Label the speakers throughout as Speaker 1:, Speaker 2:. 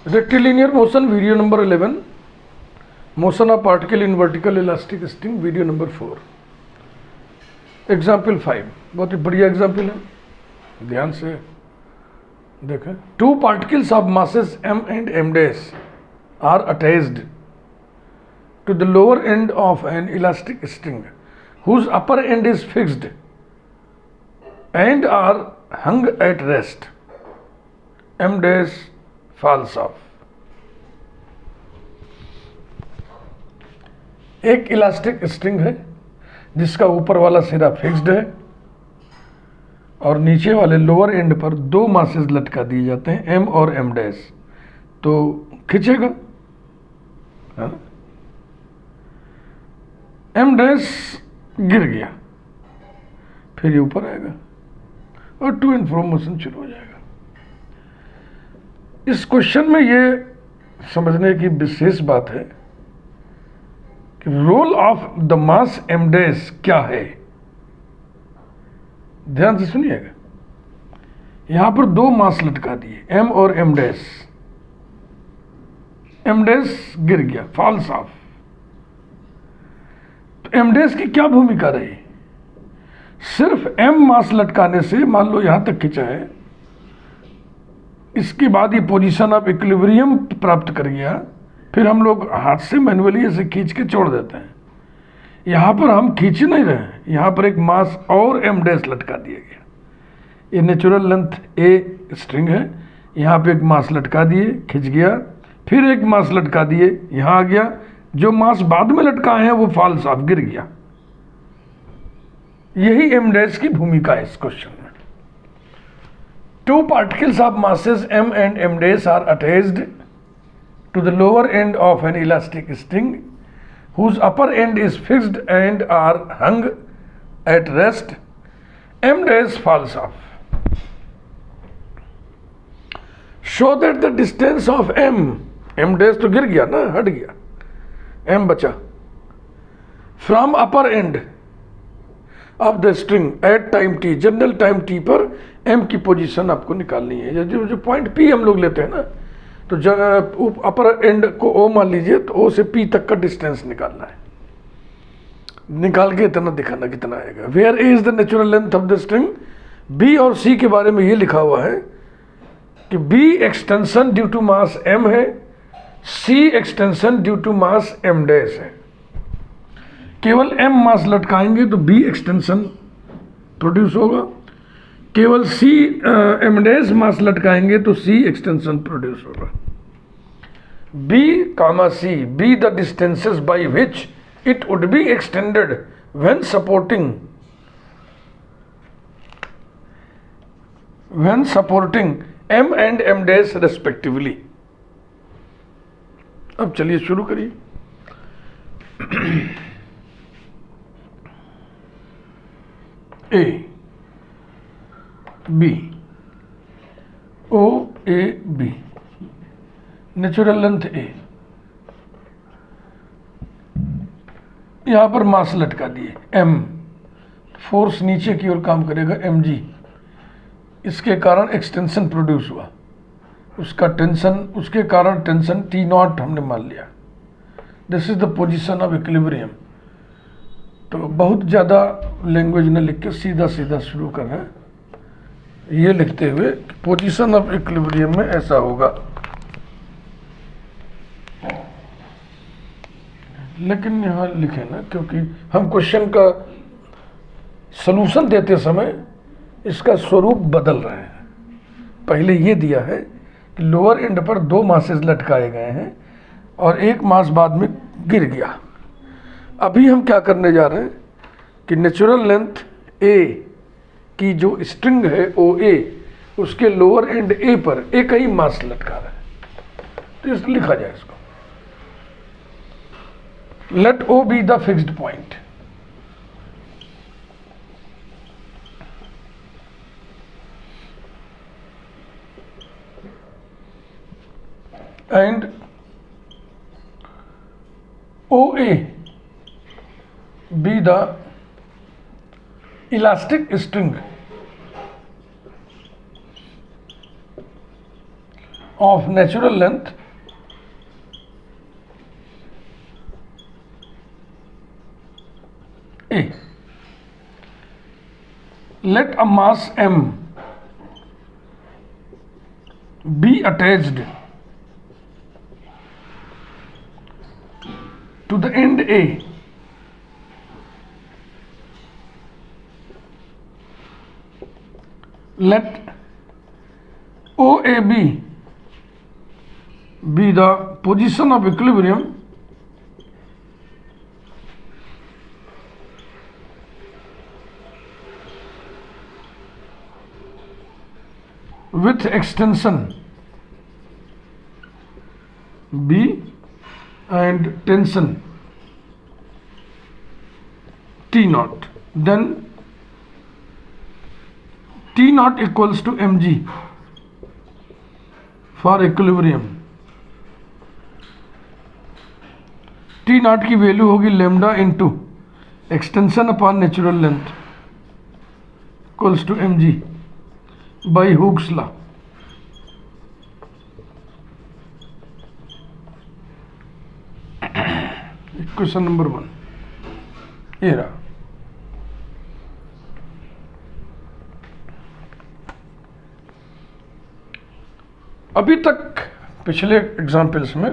Speaker 1: Rectilinear motion, video number 11. Motion of particle in vertical elastic string, video number 4. Example 5. बहुत ही बढ़िया example है, ध्यान से देखें. Two particles of masses m and m dash are attached to the lower end of an elastic string whose upper end is fixed and are hung at rest. M dash falls off. एक elastic string है जिसका ऊपर वाला सिरा fixed है और नीचे वाले लोअर एंड पर दो मासेस लटका दिए जाते हैं m और m डैश. तो खींचेगा, है ना. m डैश गिर गया, फिर ये ऊपर आएगा और टू एंड फ्रो मोशन शुरू हो जाएगा. इस क्वेश्चन में ये समझने की विशेष बात है कि role of the mass m dash क्या है. ध्यान से सुनिएगा. यहां पर दो मास लटका दिए m और m डैश. m डैश गिर गया, फॉल्स ऑफ. तो m डैश की क्या भूमिका रही. सिर्फ m मास लटकाने से मान लो यहां तक खींचा है, इसके बाद ये पोजीशन ऑफ इक्विलिब्रियम प्राप्त कर गया, फिर हम लोग हाथ से मैन्युअली ऐसे खींच के छोड़ देते हैं. यहाँ पर हम खींच नहीं रहे हैं, यहाँ पर एक मास और m डैश लटका दिया गया. ये नेचुरल लेंथ a स्ट्रिंग है, यहाँ पे एक मास लटका दिए, खिंच गया, फिर एक मास लटका दिए, यहाँ आ गया. जो मास बाद में लटकाए हैं वो फॉल्स ऑफ, गिर गया. यही m डैश की भूमिका है इस क्वेश्चन में. Two particles of masses m and m dash are attached to the lower end of an elastic string whose upper end is fixed and are hung at rest. M dash falls off. Show that the distance of m dash तो गिर गया ना, हट गया, m बचा, from upper end of the string at time t, general time t पर m की position आपको निकालनी है. जो पॉइंट p हम लोग लेते हैं ना, तो अपर एंड को o मान लीजिए, तो o से p तक का डिस्टेंस निकालना है. निकाल के इतना दिखाना कितना आएगा. Where a is the natural length of the string. b और c के बारे में ये लिखा हुआ है कि b extension due to mass m है, c extension due to mass m dash है. केवल m मास लटकाएंगे तो b एक्सटेंशन प्रोड्यूस होगा, केवल c m डैश मास लटकाएंगे तो c एक्सटेंशन प्रोड्यूस होगा. b comma c be the distances by which it would be extended when supporting m and m dash respectively. अब चलिए शुरू करिए. A, B, O, A, B, natural length A. यहां पर मास लटका दिए m, फोर्स नीचे की ओर काम करेगा mg. इसके कारण एक्सटेंशन प्रोड्यूस हुआ, उसका टेंशन, उसके कारण टेंशन T0 हमने मान लिया. This is the position of equilibrium. तो बहुत ज़्यादा लैंग्वेज न लिख के सीधा सीधा शुरू कर रहे हैं. ये लिखते हुए पोजीशन ऑफ इक्विलिब्रियम में ऐसा होगा, लेकिन यहाँ लिखे ना, क्योंकि हम क्वेश्चन का सलूशन देते समय इसका स्वरूप बदल रहे हैं. पहले ये दिया है कि लोअर एंड पर दो मासेस लटकाए गए हैं और एक मास बाद में गिर गया. अभी हम क्या करने जा रहे हैं कि नेचुरल लेंथ a की जो स्ट्रिंग है OA, उसके लोअर एंड A पर एक ही मास लटका रहा है. तो इस लिखा जाए इसको, let O be the fixed point. And OA be the elastic string of natural length A. Let a mass m be attached to the end A let OAB be the position of equilibrium with extension B and tension T naught. Then T naught equals to mg for equilibrium. T naught की value होगी lambda into extension upon natural length equals to mg by Hooke's law. Question number 1 ये रहा. अभी तक पिछले examples में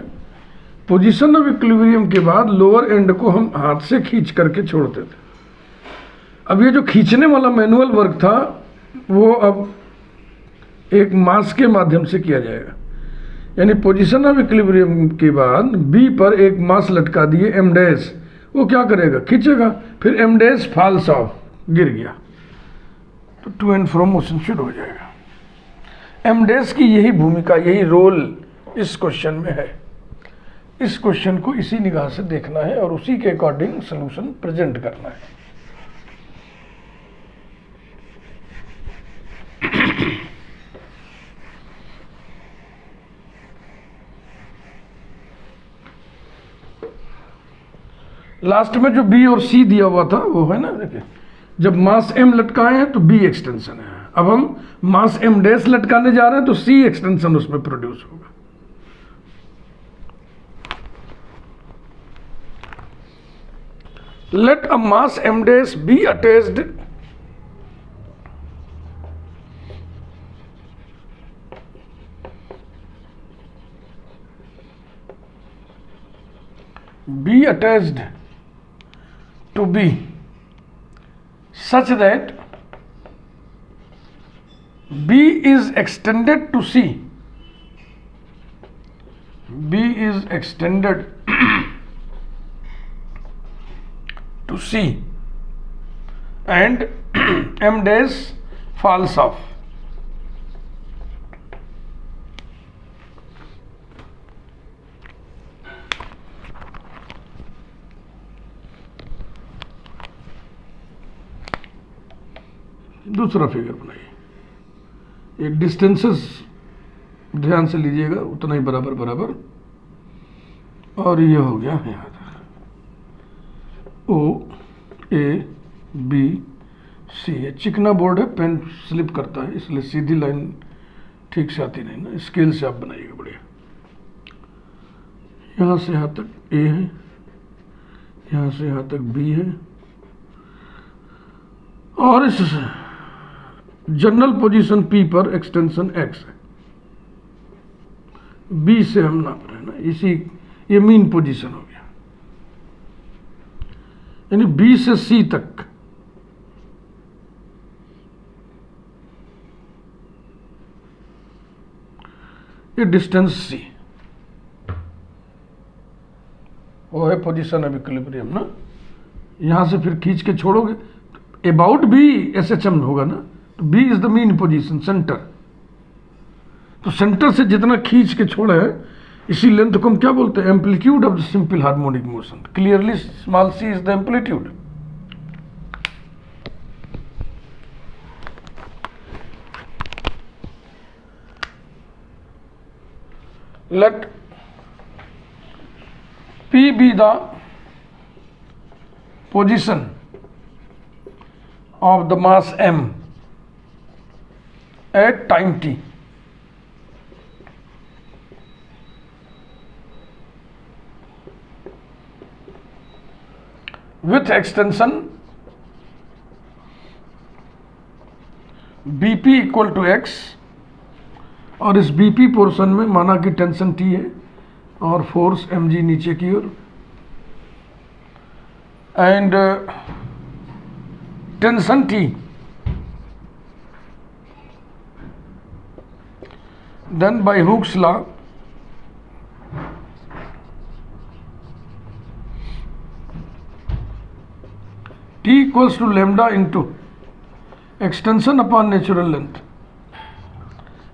Speaker 1: position of equilibrium के बाद लोअर एंड को हम हाथ से खींच करके छोड़ते थे. अब ये जो खींचने वाला मैनुअल वर्क था वो अब एक मास के माध्यम से किया जाएगा. यानी पोजीशन ऑफ इक्विलिब्रियम के बाद बी पर एक मास लटका दिए एम डैश, वो क्या करेगा, खींचेगा, फिर एम डैश फॉल्स ऑफ, गिर गया, तो टू एंड फ्रो मोशन शुरू हो जाएगा. एम डैश की यही भूमिका, यही रोल इस क्वेश्चन में है. इस क्वेश्चन को इसी निगाह से देखना है और उसी के अकॉर्डिंग सलूशन प्रेजेंट करना है. लास्ट में जो बी और सी दिया हुआ था वो है ना, देखिए जब मास एम लटकाए हैं तो बी एक्सटेंशन है. अब हम मास एम डैश लटकाने जा रहे हैं तो सी एक्सटेंशन उसमें प्रोड्यूस होगा. Let a mass M dash be attached to B such that B is extended to C. B is extended to C and M dash falls off. दूसरा figure बनाइए. ये डिस्टेंसेस ध्यान से लीजिएगा, उतना ही बराबर बराबर, और ये हो गया यहाँ O A B C. है चिकना बोर्ड है, पेन स्लिप करता है, इसलिए सीधी लाइन ठीक से आती नहीं ना. स्केल से आप बनाइएगा बढ़िया. यहाँ से यहाँ तक A है, यहाँ से यहाँ तक B है, और इस जनरल पोजीशन P पर एक्सटेंशन X है. B से हम नाप रहे हैं ना, इसी ये मीन पोजीशन हो गया. यानी B से C तक ये डिस्टेंस C, वो है पोजीशन ऑफ इक्विलिब्रियम ना. यहां से फिर खींच के छोड़ोगे तो अबाउट B SHM होगा ना, तो B is the mean position, centre. तो सेंटर से जितना खींच के छोड़े है इसी लेंथ को हम क्या बोलते हैं, amplitude of the simple harmonic motion. Clearly small c is the amplitude. let P be the position of the mass m at time t. With extension BP equal to X, और इस BP portion में माना कि tension T है और force mg नीचे की ओर, and tension T then by Hooke's law T equals to lambda into extension upon natural length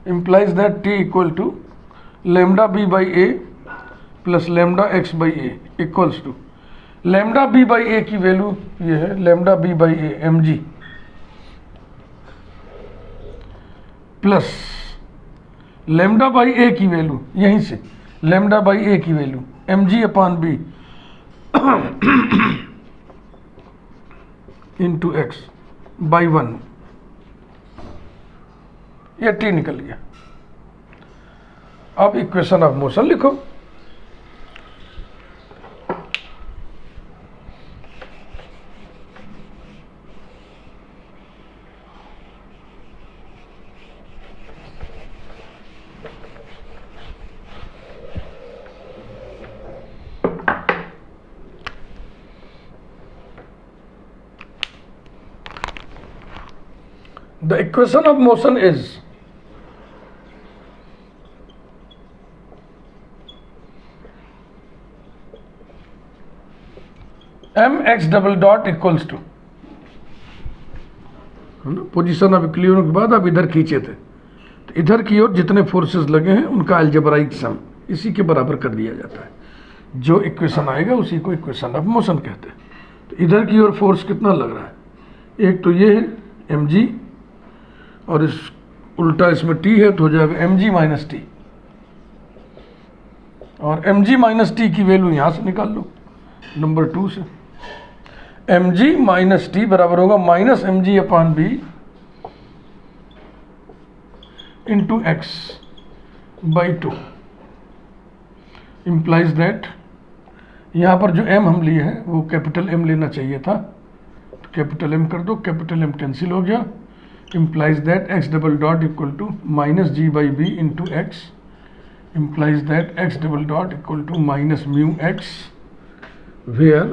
Speaker 1: implies that T equal to lambda b by a plus lambda x by a equals to lambda b by a की value ये है lambda b by a mg plus lambda by a की value यहीं से lambda by a की value mg upon b into X by 1, ये T निकल गया। अब इक्वेशन ऑफ मोशन लिखो। The equation of motion is mx double dot equals to, है ना, पोजीशन अब क्लियर होने के बाद आप इधर खींचे थे तो इधर की ओर जितने फोर्सेस लगे हैं उनका अलजेब्राइक सम इसी के बराबर कर दिया जाता है। जो इक्वेशन आएगा उसी को इक्वेशन ऑफ मोशन कहते हैं। तो इधर की ओर फोर्स कितना लग रहा है, एक तो ये है mg और इस उल्टा इसमें t है तो हो जाएगा mg माइनस टी, और mg माइनस टी की वैल्यू यहाँ से निकाल लो नंबर 2 से। mg माइनस टी बराबर होगा minus mg upon B into X by 2 implies that, यहाँ पर जो m हम लिए हैं वो कैपिटल M लेना चाहिए था तो कैपिटल M कर दो, कैपिटल M कैंसिल हो गया, implies that x double dot equal to minus g by b into x implies that x double dot equal to minus mu x where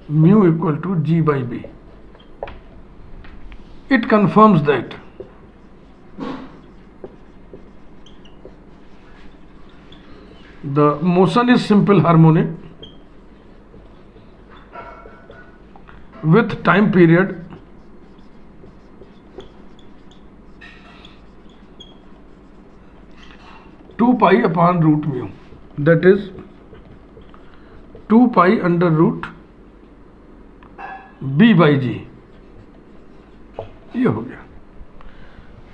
Speaker 1: mu equal to g by b. It confirms that the motion is simple harmonic with time period two pi upon root mu, that is 2 pi under root B by G, ये हो गया।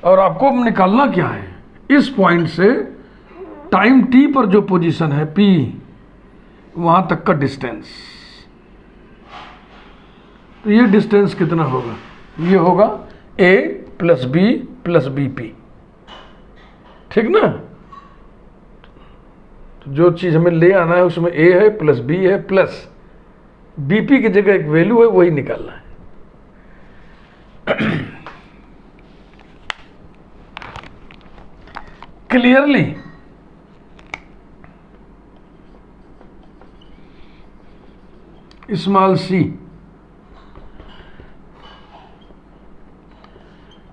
Speaker 1: और आपको निकालना क्या है, इस point से टाइम टी पर जो पोजीशन है पी वहां तक का डिस्टेंस, तो ये डिस्टेंस कितना होगा, ये होगा a plus B plus B P, ठीक ना। तो जो चीज़ हमें ले आना है उसमें a है प्लस b है प्लस bp की जगह एक वैल्यू है वही निकालना है। Clearly small c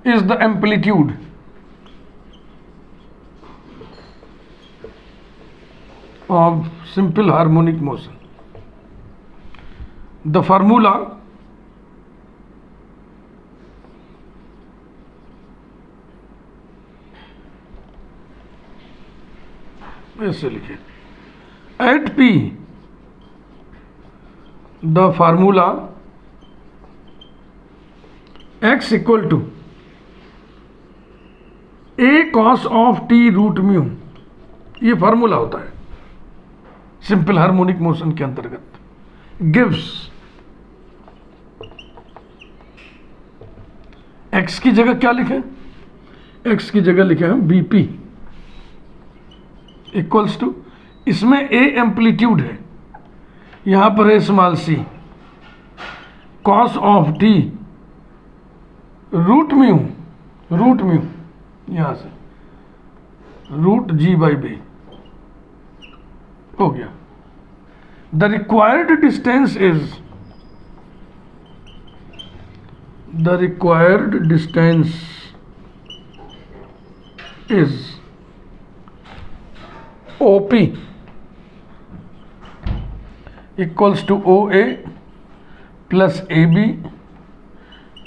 Speaker 1: is the amplitude of simple harmonic motion. The formula ऐसे लिखे, at P the formula x equal to a cos of t root mu, ये फार्मूला होता है सिंपल हार्मोनिक मोशन के अंतर्गत। गिव्स x की जगह क्या लिखें, x की जगह लिखे हम bp इक्वल्स टू, इसमें a एम्पलीट्यूड है यहां पर है small C, cos of T root mu, यहां से रूट जी बाई बी हो गया। The required distance is OP equals to OA plus AB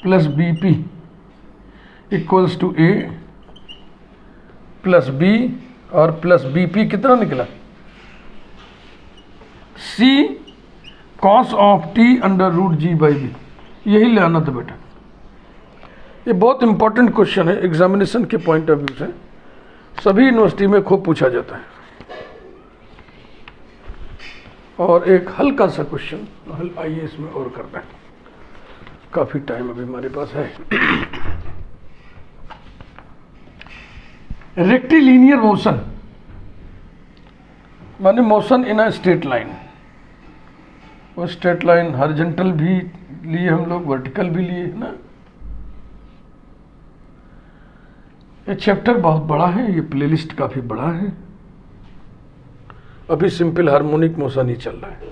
Speaker 1: plus BP equals to A plus B और प्लस BP कितना निकला? C cos of T under root G by B, यही ले आना था बेटा। ये बहुत इंपॉर्टेंट क्वेश्चन है, एग्जामिनेशन के पॉइंट ऑफ व्यू से सभी यूनिवर्सिटी में खूब पूछा जाता है। और एक हल्का सा क्वेश्चन आइए इसमें और करना है, काफी टाइम अभी हमारे पास है। रेक्टिलिनियर मोशन माने motion in a straight line. वो स्ट्रेट लाइन हॉरिजॉन्टल भी लिए हम लोग, वर्टिकल भी लिए है ना। ये चैप्टर बहुत बड़ा है, ये प्लेलिस्ट काफी बड़ा है। अभी सिंपल हार्मोनिक मोशन ही चल रहा है।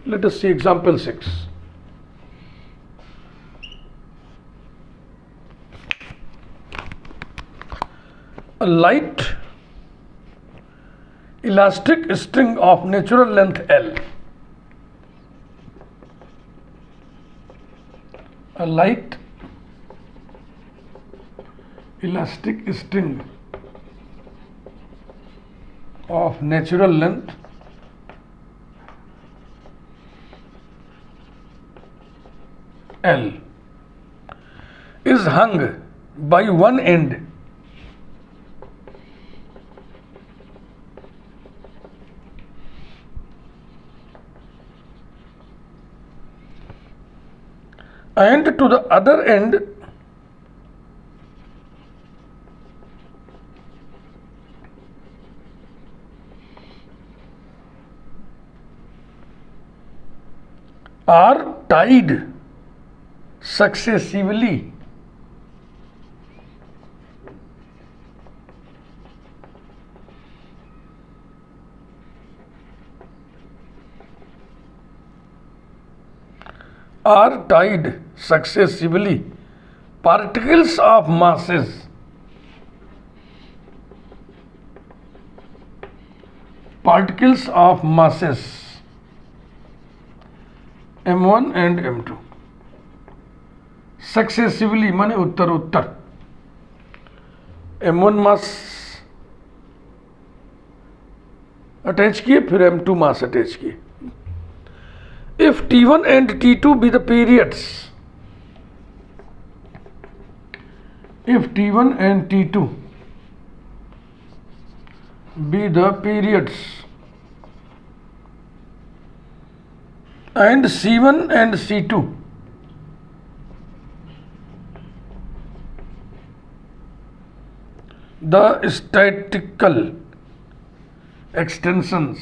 Speaker 1: Let us see example 6। A light elastic string of natural length L. A light elastic string of natural length L is hung by one end and to the other end are tied successively particles of masses M1 and M2 successively माने उत्तर M1 मास attach किए, फिर M2 मास attach किए। If T1 and T2 be the periods, if T1 and T2 be the periods and C1 and C2 the statistical extensions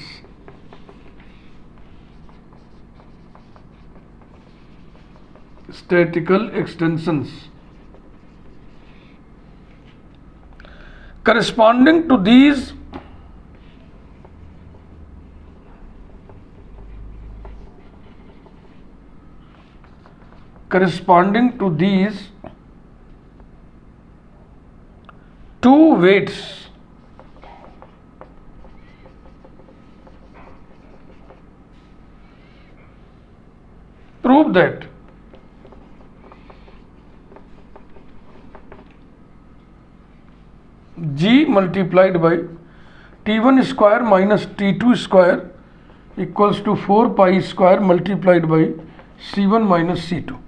Speaker 1: corresponding to these two weights prove that G multiplied by T1 square minus T2 square equals to 4 pi square multiplied by C1 minus C2.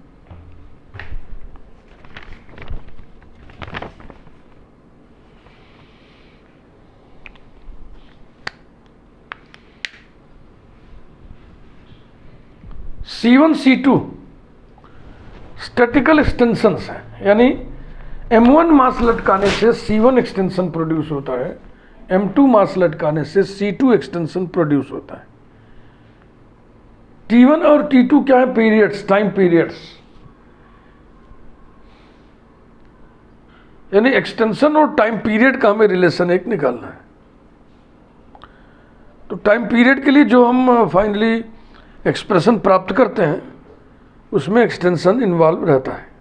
Speaker 1: C1 C2 statistical extensions है, यानी M1 मास लटकाने से C1 extension produce होता है, M2 मास लटकाने से C2 extension produce होता है। T1 और T2 क्या है? पीरियड्स, टाइम पीरियड्स, यानी एक्सटेंशन और टाइम पीरियड का हमें रिलेशन एक निकालना है। तो टाइम पीरियड के लिए जो हम फाइनली एक्सप्रेशन प्राप्त करते हैं उसमें एक्सटेंशन इन्वॉल्व रहता है।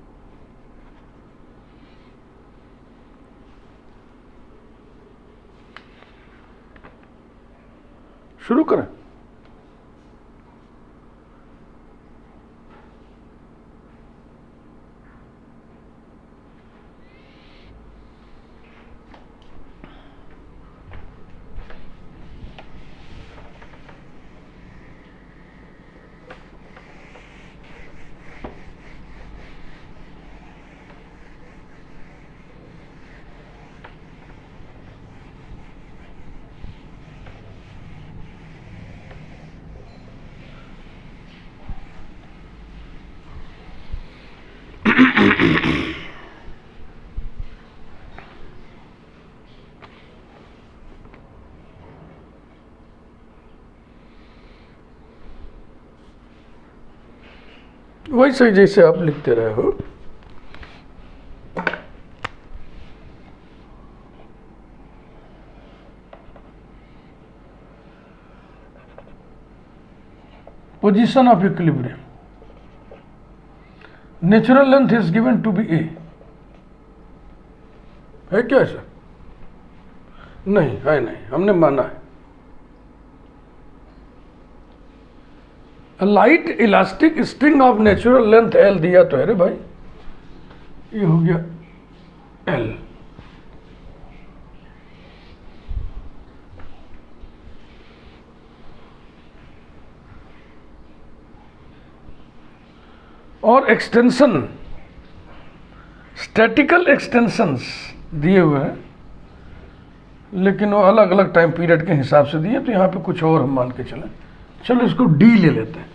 Speaker 1: शुरू करें। वैसे जैसे आप लिखते रहे हो। Position of equilibrium, natural length is given to be A, है क्या ऐसा? नहीं है, नहीं, हमने माना है। Light elastic string of natural length L दिया तो है रे भाई, ये हो गया एल। और एक्सटेंशन, स्टैटिकल एक्सटेंशंस दिए हुए हैं, लेकिन वो अलग अलग टाइम पीरियड के हिसाब से दिए, तो यहाँ पे कुछ और हम मान के चलें। चलो इसको डी ले लेते हैं।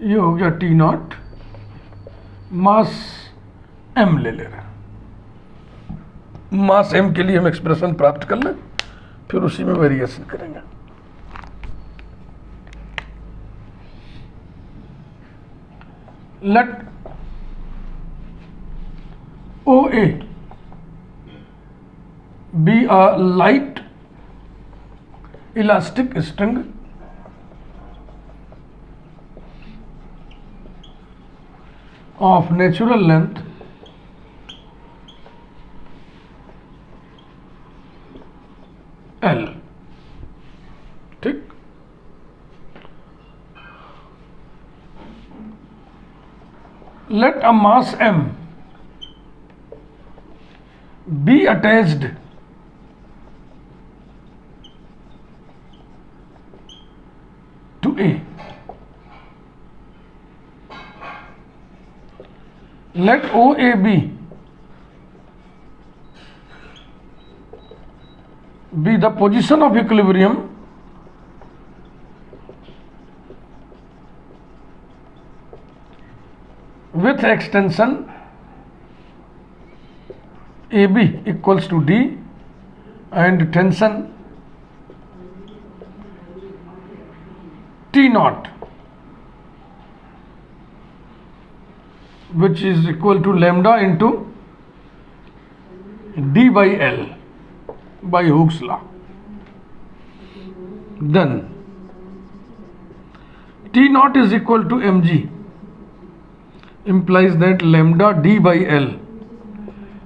Speaker 1: ये हो गया टी नॉट, मास एम ले ले रहे हैं। मास एम के लिए हम एक्सप्रेशन प्राप्त कर लें, फिर उसी में वेरिएशन करेंगे। Let OA be a light elastic string of natural length L, ठीक। Let a mass M be attached to A. Let OAB be the position of equilibrium with extension AB equals to D and tension T naught, which is equal to lambda into D by L by Hooke's law. Then T naught is equal to mg, implies that lambda D by L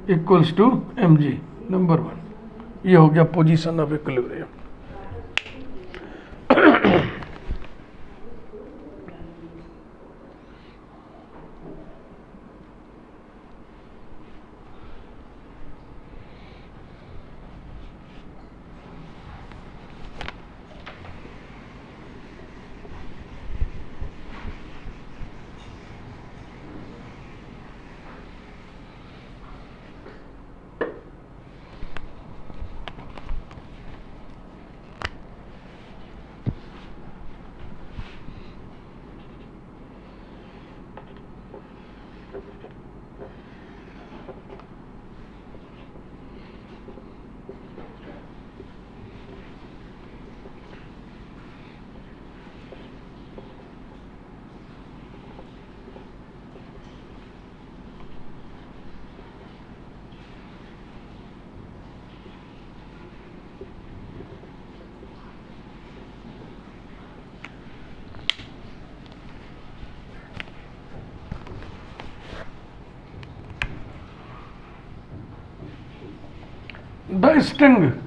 Speaker 1: equals to mg, number 1। ये हो गया position of equilibrium. the string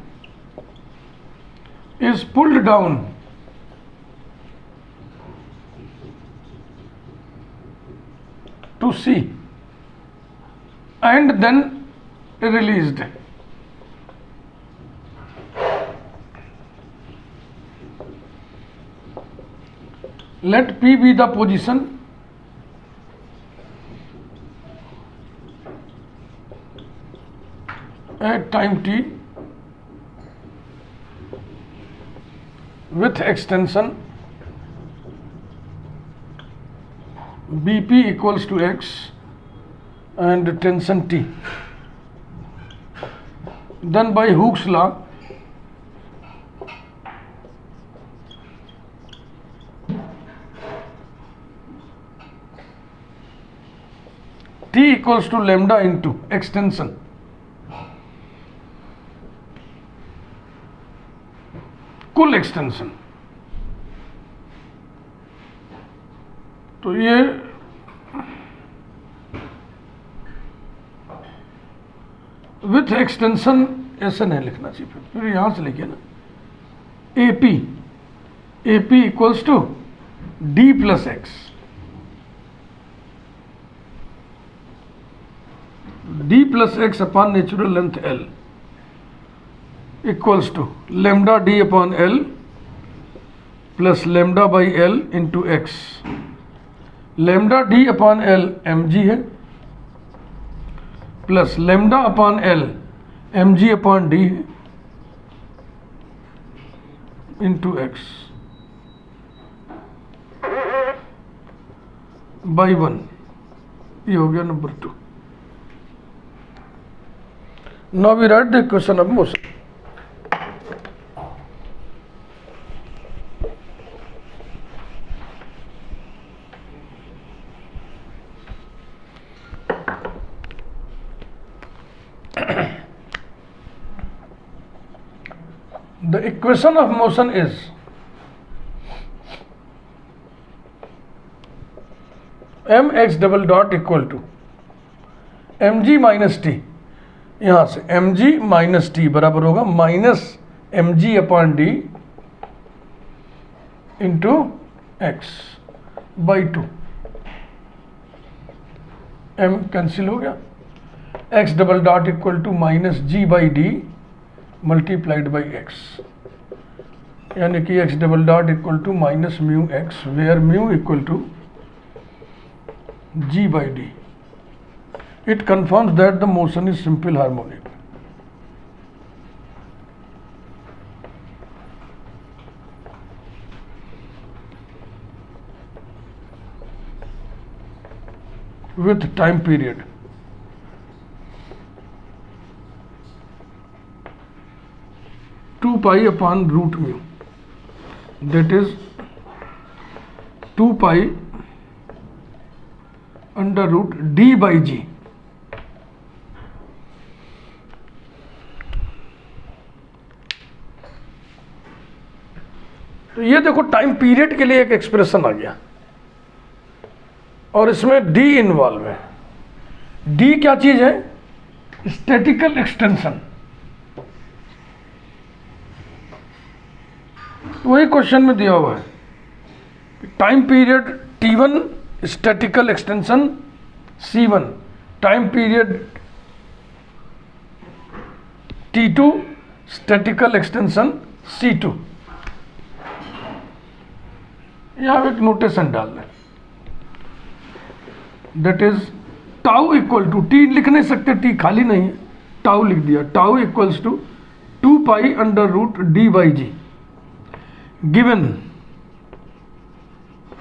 Speaker 1: is pulled down to C and then released. Let P be the position at time t with extension BP equals to x and tension T. Then by Hooke's law, T equals to lambda into extension कुल extension. तो ये with extension ऐसे नहीं लिखना चाहिए, फिर यहां से लिखिए ना, AP equals to D plus X, D plus X upon natural length L equals to lambda D upon L plus lambda by L into X. Lambda D upon L mg है plus lambda upon L mg upon D है into X by 1. ये हो गया number 2. Now we write the equation of motion. The equation of motion is mx double dot equal to mg minus T. यहाँ से mg minus T बराबर होगा minus mg upon D into X by 2. m cancel हो गया. x double dot equal to minus G by D multiplied by X, यानी कि x double dot equal to minus mu X where mu equal to g by d. It confirms that the motion is simple harmonic. With time period 2 pi upon root mu, that is 2 pi under root D by G. तो ये देखो time period के लिए एक expression आ गया और इसमें D involve है. D क्या चीज है? Statistical extension. वही क्वेश्चन में दिया हुआ है. Time period T1 statical extension C1, time period T2 statical extension C2. यहां एक नोटेशन डाल दें, that is tau equal to, T लिख नहीं सकते, टी खाली नहीं है, टाउ लिख दिया. Tau equals to 2 pi under root D by G. Given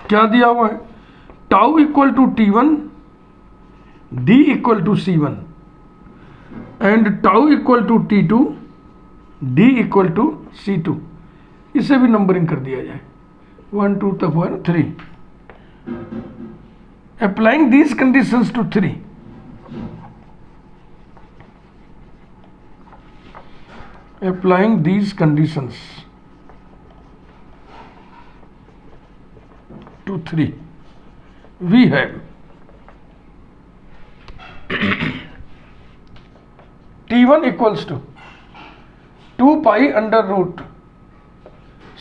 Speaker 1: क्या दिया हुआ है? Tau equal to T1, D equal to C1 and tau equal to T2, D equal to C2. इसे भी नंबरिंग कर दिया जाए 1 2 तक हुआ ना 3. Applying these conditions to 3, applying these conditions to 3, we have T1 equals to 2 pi under root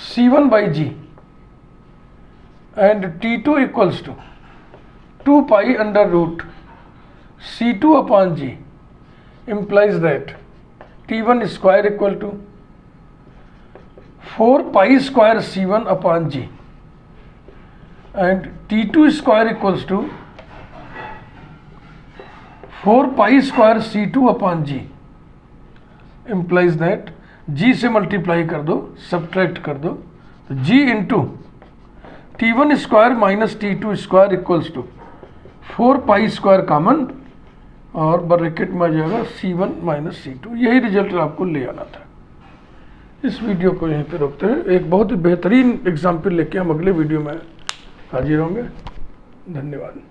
Speaker 1: C1 by G and T2 equals to 2 pi under root C2 upon G implies that T1 square equal to 4 pi square C1 upon G and T2 square equals to 4 pi square C2 upon G implies that G से multiply कर दो, subtract कर दो, तो G into T1 square minus T2 square equals to 4 pi square common और bracket में आ जाएगा C1 माइनस C2। यही रिजल्ट आपको ले आना था। इस वीडियो को यहीं पे रोकते हैं। एक बहुत ही बेहतरीन एग्जाम्पल लेके हम अगले वीडियो में हाजिर होंगे। धन्यवाद।